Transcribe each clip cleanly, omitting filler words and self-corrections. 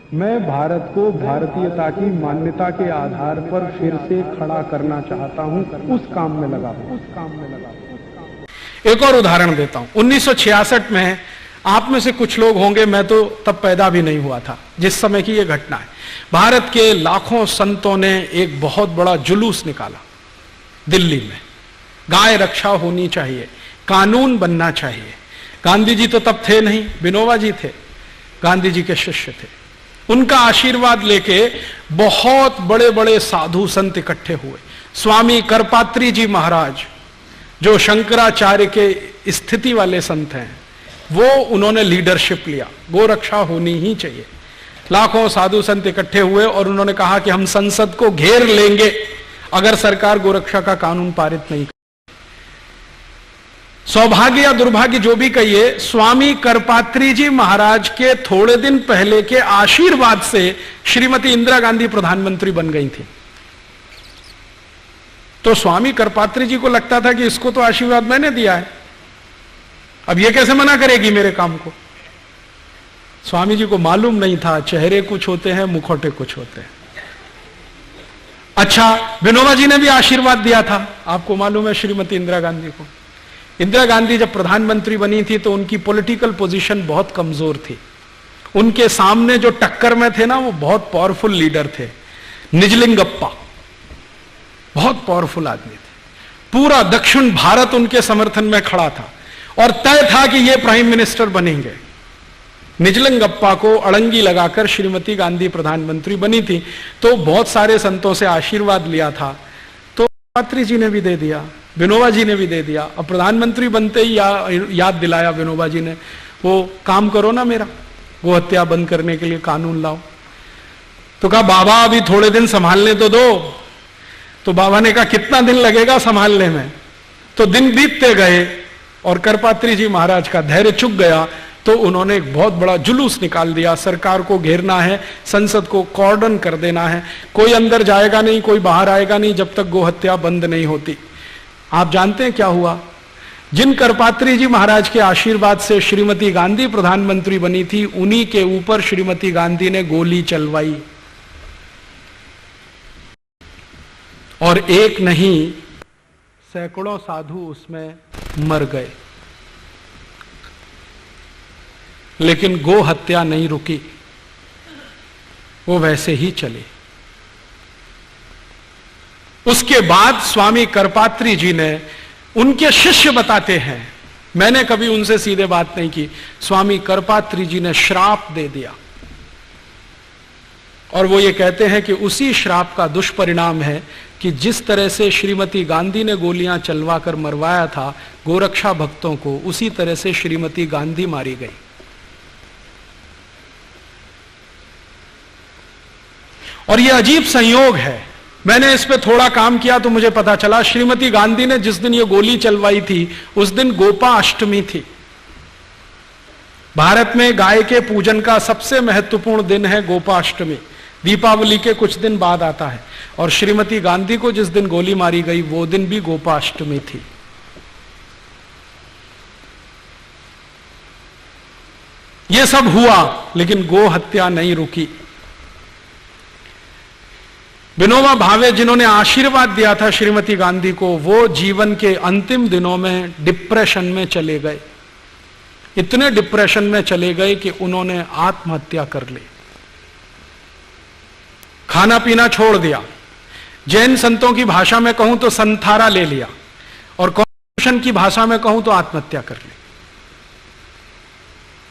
मैं भारत को भारतीयता की मान्यता के आधार पर फिर से खड़ा करना चाहता हूं, उस काम में लगा हूं। एक और उदाहरण देता हूं। 1966 में, आप में से कुछ लोग होंगे, मैं तो तब पैदा भी नहीं हुआ था जिस समय की यह घटना है। भारत के लाखों संतों ने एक बहुत बड़ा जुलूस निकाला दिल्ली में। गाय रक्षा होनी चाहिए, कानून बनना चाहिए। गांधी जी तो तब थे नहीं, विनोबा जी थे, गांधी जी के शिष्य थे। उनका आशीर्वाद लेके बहुत बड़े बड़े साधु संत इकट्ठे हुए। स्वामी करपात्री जी महाराज, जो शंकराचार्य के स्थिति वाले संत हैं, वो उन्होंने लीडरशिप लिया, गो रक्षा होनी ही चाहिए। लाखों साधु संत इकट्ठे हुए और उन्होंने कहा कि हम संसद को घेर लेंगे अगर सरकार गोरक्षा का कानून पारित नहीं। सौभाग्य या दुर्भाग्य जो भी कहिए, स्वामी करपात्री जी महाराज के थोड़े दिन पहले के आशीर्वाद से श्रीमती इंदिरा गांधी प्रधानमंत्री बन गई थी। तो स्वामी करपात्री जी को लगता था कि इसको तो आशीर्वाद मैंने दिया है, अब ये कैसे मना करेगी मेरे काम को। स्वामी जी को मालूम नहीं था, चेहरे कुछ होते हैं, मुखौटे कुछ होते हैं। अच्छा, विनोबा जी ने भी आशीर्वाद दिया था, आपको मालूम है, श्रीमती इंदिरा गांधी को। इंदिरा गांधी जब प्रधानमंत्री बनी थी तो उनकी पॉलिटिकल पोजीशन बहुत कमजोर थी। उनके सामने जो टक्कर में थे ना, वो बहुत पावरफुल लीडर थे। निजलिंगप्पा बहुत पावरफुल आदमी थे। पूरा दक्षिण भारत उनके समर्थन में खड़ा था और तय था कि ये प्राइम मिनिस्टर बनेंगे। निजलिंगप्पा को अड़ंगी लगाकर श्रीमती गांधी प्रधानमंत्री बनी थी। तो बहुत सारे संतों से आशीर्वाद लिया था, तो पात्री जी ने भी दे दिया, विनोबा जी ने भी दे दिया। अब प्रधानमंत्री बनते ही याद दिलाया विनोबा जी ने, वो काम करो ना मेरा, वो हत्या बंद करने के लिए कानून लाओ। तो कहा बाबा अभी थोड़े दिन संभालने तो दो। तो बाबा ने कहा कितना दिन लगेगा संभालने में। तो दिन बीतते गए और करपात्री जी महाराज का धैर्य चुक गया। तो उन्होंने एक बहुत बड़ा जुलूस निकाल दिया, सरकार को घेरना है, संसद को कॉर्डन कर देना है, कोई अंदर जाएगा नहीं, कोई बाहर आएगा नहीं जब तक गोहत्या बंद नहीं होती। आप जानते हैं क्या हुआ? जिन करपात्री जी महाराज के आशीर्वाद से श्रीमती गांधी प्रधानमंत्री बनी थी, उन्हीं के ऊपर श्रीमती गांधी ने गोली चलवाई और एक नहीं सैकड़ों साधु उसमें मर गए। लेकिन गो हत्या नहीं रुकी, वो वैसे ही चली। उसके बाद स्वामी करपात्री जी ने, उनके शिष्य बताते हैं, मैंने कभी उनसे सीधे बात नहीं की, स्वामी करपात्री जी ने श्राप दे दिया। और वो ये कहते हैं कि उसी श्राप का दुष्परिणाम है कि जिस तरह से श्रीमती गांधी ने गोलियां चलवाकर मरवाया था गोरक्षा भक्तों को, उसी तरह से श्रीमती गांधी मारी गई। और यह अजीब संयोग है, मैंने इस पे थोड़ा काम किया तो मुझे पता चला, श्रीमती गांधी ने जिस दिन ये गोली चलवाई थी उस दिन गोपा अष्टमी थी। भारत में गाय के पूजन का सबसे महत्वपूर्ण दिन है गोपा अष्टमी, दीपावली के कुछ दिन बाद आता है। और श्रीमती गांधी को जिस दिन गोली मारी गई वो दिन भी गोपा अष्टमी थी। यह सब हुआ लेकिन गो हत्या नहीं रुकी। विनोबा भावे जिन्होंने आशीर्वाद दिया था श्रीमती गांधी को, वो जीवन के अंतिम दिनों में डिप्रेशन में चले गए। इतने डिप्रेशन में चले गए कि उन्होंने आत्महत्या कर ली, खाना पीना छोड़ दिया, जैन संतों की भाषा में कहूं तो संथारा ले लिया, और कॉन्स्टिट्यूशन की भाषा में कहूं तो आत्महत्या कर ली।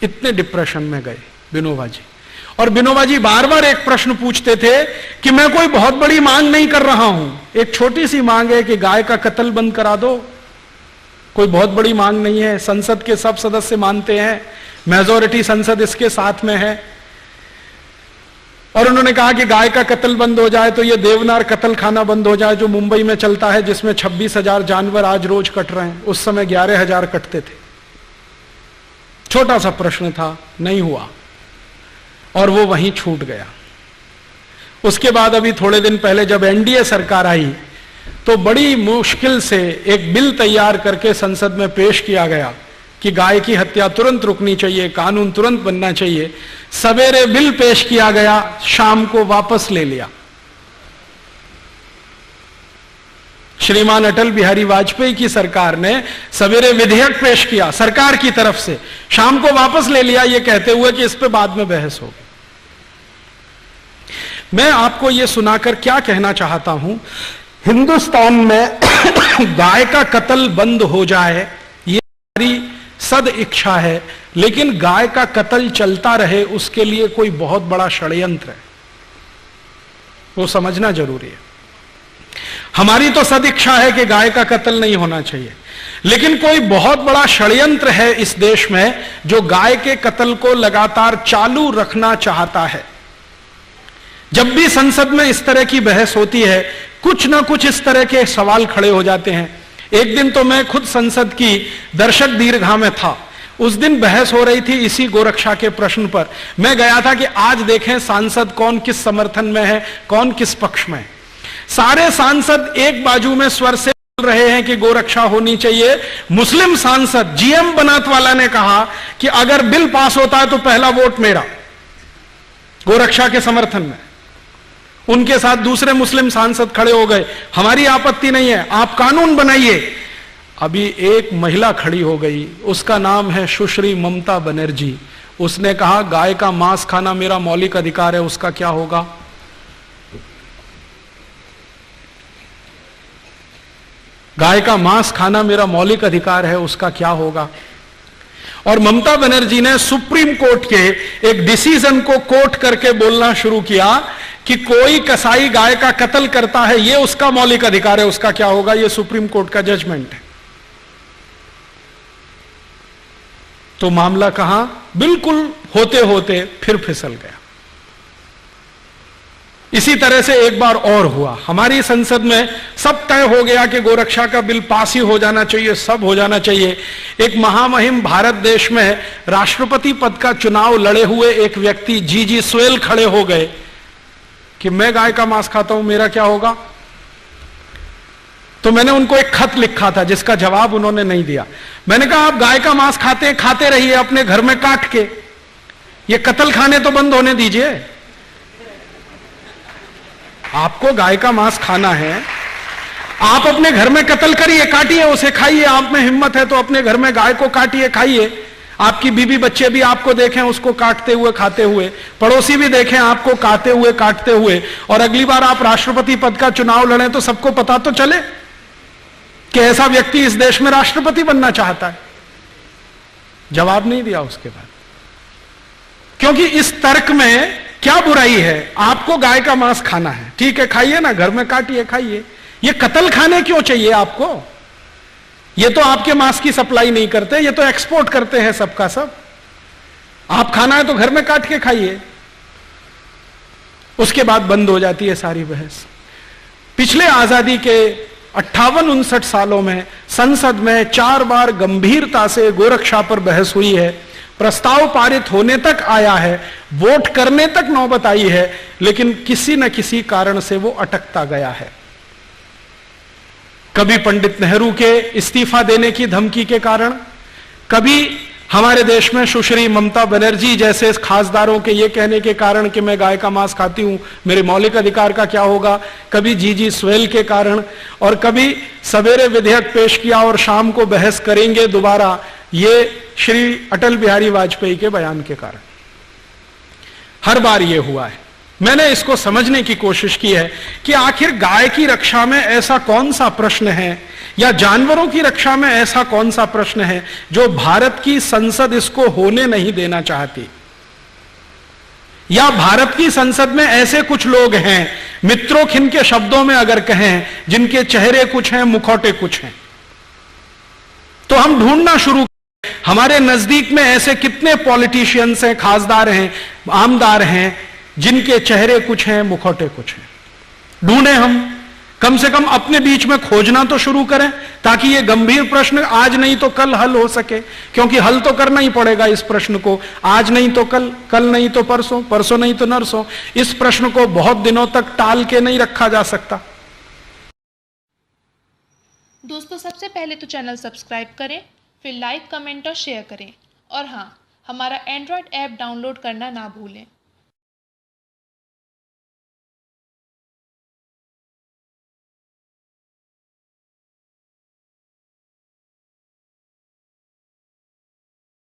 इतने डिप्रेशन में गए विनोबा जी। और विनोबा जी बार बार एक प्रश्न पूछते थे कि मैं कोई बहुत बड़ी मांग नहीं कर रहा हूं, एक छोटी सी मांग है कि गाय का कत्ल बंद करा दो, कोई बहुत बड़ी मांग नहीं है, संसद के सब सदस्य मानते हैं, मेजॉरिटी संसद इसके साथ में है। और उन्होंने कहा कि गाय का कत्ल बंद हो जाए तो ये देवनार कत्ल खाना बंद हो जाए जो मुंबई में चलता है, जिसमें 26,000 जानवर आज रोज कट रहे हैं, उस समय 11,000 कटते थे। छोटा सा प्रश्न था, नहीं हुआ और वो वहीं छूट गया। उसके बाद अभी थोड़े दिन पहले जब एनडीए सरकार आई तो बड़ी मुश्किल से एक बिल तैयार करके संसद में पेश किया गया कि गाय की हत्या तुरंत रुकनी चाहिए, कानून तुरंत बनना चाहिए। सवेरे बिल पेश किया गया, शाम को वापस ले लिया। श्रीमान अटल बिहारी वाजपेयी की सरकार ने सवेरे विधेयक पेश किया सरकार की तरफ से, शाम को वापस ले लिया, यह कहते हुए कि इस पे बाद में बहस होगी। मैं आपको यह सुनाकर क्या कहना चाहता हूं, हिंदुस्तान में गाय का कत्ल बंद हो जाए ये हमारी सद इच्छा है, लेकिन गाय का कत्ल चलता रहे उसके लिए कोई बहुत बड़ा षड्यंत्र है, वो समझना जरूरी है। हमारी तो सद इच्छा है कि गाय का कत्ल नहीं होना चाहिए, लेकिन कोई बहुत बड़ा षड्यंत्र है इस देश में जो गाय के कत्ल को लगातार चालू रखना चाहता है। जब भी संसद में इस तरह की बहस होती है, कुछ ना कुछ इस तरह के सवाल खड़े हो जाते हैं। एक दिन तो मैं खुद संसद की दर्शक दीर्घा में था, उस दिन बहस हो रही थी इसी गोरक्षा के प्रश्न पर। मैं गया था कि आज देखें सांसद कौन किस समर्थन में है, कौन किस पक्ष में है। सारे सांसद एक बाजू में स्वर से बोल रहे हैं कि गोरक्षा होनी चाहिए। मुस्लिम सांसद जीएम बनात वाला ने कहा कि अगर बिल पास होता है तो पहला वोट मेरा, गोरक्षा के समर्थन में। उनके साथ दूसरे मुस्लिम सांसद खड़े हो गए, हमारी आपत्ति नहीं है, आप कानून बनाइए। अभी एक महिला खड़ी हो गई, उसका नाम है सुश्री ममता बनर्जी। उसने कहा गाय का मांस खाना मेरा मौलिक अधिकार है, उसका क्या होगा? गाय का मांस खाना मेरा मौलिक अधिकार है, उसका क्या होगा? और ममता बनर्जी ने सुप्रीम कोर्ट के एक डिसीजन को कोट करके बोलना शुरू किया कि कोई कसाई गाय का कत्ल करता है, यह उसका मौलिक अधिकार है, उसका क्या होगा? यह सुप्रीम कोर्ट का जजमेंट है। तो मामला कहां बिल्कुल होते होते फिर फिसल गया। इसी तरह से एक बार और हुआ, हमारी संसद में सब तय हो गया कि गोरक्षा का बिल पास ही हो जाना चाहिए, सब हो जाना चाहिए। एक महामहिम भारत देश में राष्ट्रपति पद का चुनाव लड़े हुए एक व्यक्ति जीजी स्वेल खड़े हो गए कि मैं गाय का मांस खाता हूं, मेरा क्या होगा? तो मैंने उनको एक खत लिखा था जिसका जवाब उन्होंने नहीं दिया। मैंने कहा आप गाय का मांस खाते रहिए अपने घर में काट के, ये कत्ल खाने तो बंद होने दीजिए। आपको गाय का मांस खाना है, आप अपने घर में कत्ल करिए, काटिए उसे, खाइए। आप में हिम्मत है तो अपने घर में गाय को काटिए, खाइए। आपकी बीबी बच्चे भी आपको देखें उसको काटते हुए, खाते हुए, पड़ोसी भी देखें आपको काटते हुए, काटते हुए, और अगली बार आप राष्ट्रपति पद का चुनाव लड़ें तो सबको पता तो चले कि ऐसा व्यक्ति इस देश में राष्ट्रपति बनना चाहता है। जवाब नहीं दिया उसके बाद, क्योंकि इस तर्क में क्या बुराई है? आपको गाय का मांस खाना है, ठीक है, खाइए ना, घर में काटिए, खाइए। ये कत्ल खाने क्यों चाहिए आपको? ये तो आपके मांस की सप्लाई नहीं करते, ये तो एक्सपोर्ट करते हैं सबका सब। आप खाना है तो घर में काट के खाइए। उसके बाद बंद हो जाती है सारी बहस। पिछले आजादी के 58-59 सालों में संसद में 4 बार गंभीरता से गोरक्षा पर बहस हुई है, प्रस्ताव पारित होने तक आया है, वोट करने तक नौबत आई है, लेकिन किसी न किसी कारण से वो अटकता गया है। कभी पंडित नेहरू के इस्तीफा देने की धमकी के कारण, कभी हमारे देश में सुश्री ममता बनर्जी जैसे खासदारों के ये कहने के कारण कि मैं गाय का मांस खाती हूं, मेरे मौलिक अधिकार का क्या होगा, कभी जीजी स्वेल के कारण, और कभी सवेरे विधेयक पेश किया और शाम को बहस करेंगे दोबारा, ये श्री अटल बिहारी वाजपेयी के बयान के कारण। हर बार ये हुआ है। मैंने इसको समझने की कोशिश की है कि आखिर गाय की रक्षा में ऐसा कौन सा प्रश्न है, या जानवरों की रक्षा में ऐसा कौन सा प्रश्न है जो भारत की संसद इसको होने नहीं देना चाहती, या भारत की संसद में ऐसे कुछ लोग हैं, मित्रों के शब्दों में अगर कहें, जिनके चेहरे कुछ हैं, मुखौटे कुछ हैं। तो हम ढूंढना शुरू, हमारे नजदीक में ऐसे कितने पॉलिटिशियंस हैं, खासदार हैं, आमदार हैं, जिनके चेहरे कुछ हैं, मुखौटे कुछ हैं। ढूंढें हम, कम से कम अपने बीच में खोजना तो शुरू करें, ताकि ये गंभीर प्रश्न आज नहीं तो कल हल हो सके। क्योंकि हल तो करना ही पड़ेगा इस प्रश्न को, आज नहीं तो कल, कल नहीं तो परसों, परसों नहीं तो नरसों। इस प्रश्न को बहुत दिनों तक टाल के नहीं रखा जा सकता। दोस्तों, सबसे पहले तो चैनल सब्सक्राइब करें, फिर लाइक, कमेंट और शेयर करें। और हाँ, हमारा एंड्रॉयड ऐप डाउनलोड करना ना भूलें।